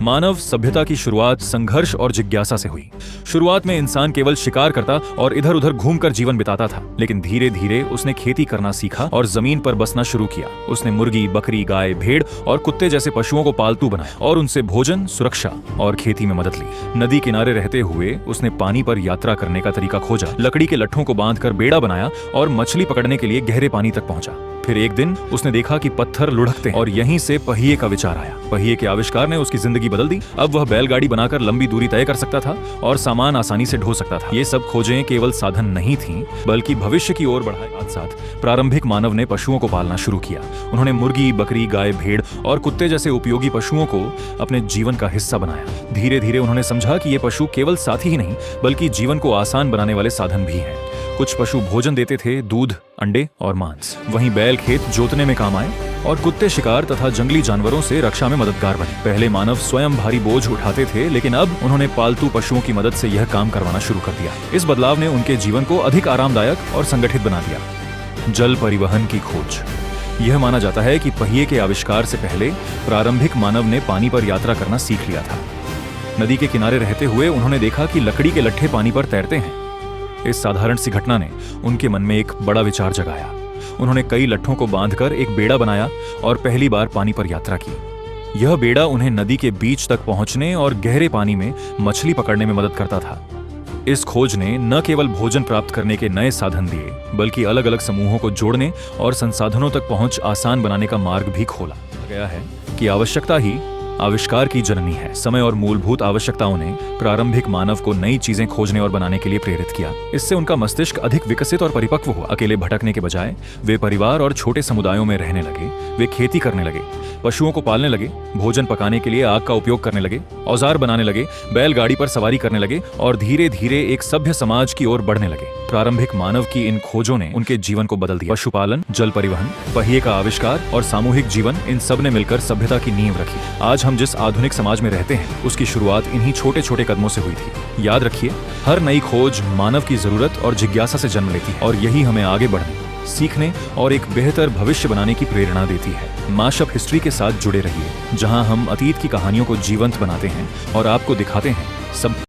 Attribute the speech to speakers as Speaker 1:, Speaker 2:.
Speaker 1: मानव सभ्यता की शुरुआत संघर्ष और जिज्ञासा से हुई। शुरुआत में इंसान केवल शिकार करता और इधर उधर घूमकर जीवन बिताता था, लेकिन धीरे धीरे उसने खेती करना सीखा और जमीन पर बसना शुरू किया। उसने मुर्गी, बकरी, गाय, भेड़ और कुत्ते जैसे पशुओं को पालतू बनाया और उनसे भोजन, सुरक्षा और खेती में मदद ली। नदी किनारे रहते हुए उसने पानी पर यात्रा करने का तरीका खोजा, लकड़ी के लट्ठों को बांधकर बेड़ा बनाया और मछली पकड़ने के लिए गहरे पानी तक पहुंचा। फिर एक दिन उसने देखा कि पत्थर लुढ़कते हैं और यहीं से पहिए का विचार आया। पहिए के आविष्कार ने उसकी जिंदगी बदल दी। अब वह बैलगाड़ी बनाकर लंबी दूरी तय कर सकता था और सामान आसानी से ढो सकता था। ये सब खोजें केवल साधन नहीं थीं, बल्कि भविष्य की ओर बढ़ाए। साथ प्रारंभिक मानव ने पशुओं को पालना शुरू किया। उन्होंने मुर्गी, बकरी, गाय, भेड़ और कुत्ते जैसे उपयोगी पशुओं को अपने जीवन का हिस्सा बनाया। धीरे धीरे उन्होंने समझा कि ये पशु केवल साथी ही नहीं, बल्कि जीवन को आसान बनाने वाले साधन भी हैं। कुछ पशु भोजन देते थे, दूध, अंडे और मांस। वहीं बैल खेत जोतने में काम आए और कुत्ते शिकार तथा जंगली जानवरों से रक्षा में मददगार बने। पहले मानव स्वयं भारी बोझ उठाते थे, लेकिन अब उन्होंने पालतू पशुओं की मदद से यह काम करवाना शुरू कर दिया। इस बदलाव ने उनके जीवन को अधिक आरामदायक और संगठित बना दिया। जल परिवहन की खोज। यह माना जाता है कि पहिए के आविष्कार से पहले प्रारंभिक मानव ने पानी पर यात्रा करना सीख लिया था। नदी के किनारे रहते हुए उन्होंने देखा कि लकड़ी के लट्ठे पानी पर तैरते हैं। इस साधारण सी घटना ने उनके मन में एक बड़ा विचार जगाया। उन्होंने कई लट्ठों को बांधकर एक बेड़ा बनाया और पहली बार पानी पर यात्रा की। यह बेड़ा उन्हें नदी के बीच तक पहुंचने और गहरे पानी में मछली पकड़ने में मदद करता था। इस खोज ने न केवल भोजन प्राप्त करने के नए साधन दिए, बल्कि अलग अलग समूहों को जोड़ने और संसाधनों तक पहुंच आसान बनाने का मार्ग भी खोला। गया है कि आवश्यकता ही आविष्कार की जननी है। समय और मूलभूत आवश्यकताओं ने प्रारंभिक मानव को नई चीजें खोजने और बनाने के लिए प्रेरित किया। इससे उनका मस्तिष्क अधिक विकसित और परिपक्व हुआ। अकेले भटकने के बजाय वे परिवार और छोटे समुदायों में रहने लगे। वे खेती करने लगे, पशुओं को पालने लगे, भोजन पकाने के लिए आग का उपयोग करने लगे, औजार बनाने लगे, बैलगाड़ी पर सवारी करने लगे और धीरे धीरे एक सभ्य समाज की ओर बढ़ने लगे। प्रारंभिक मानव की इन खोजों ने उनके जीवन को बदल दिया। पशुपालन, जल परिवहन, पहिए का आविष्कार और सामूहिक जीवन, इन सब ने मिलकर सभ्यता की नींव रखी। आज हम जिस आधुनिक समाज में रहते हैं, उसकी शुरुआत इन्हीं छोटे छोटे कदमों से हुई थी। याद रखिए, हर नई खोज मानव की जरूरत और जिज्ञासा से जन्म लेती है और यही हमें आगे बढ़ने, सीखने और एक बेहतर भविष्य बनाने की प्रेरणा देती है। माशअप हिस्ट्री के साथ जुड़े रहिए, जहां हम अतीत की कहानियों को जीवंत बनाते हैं और आपको दिखाते हैं सब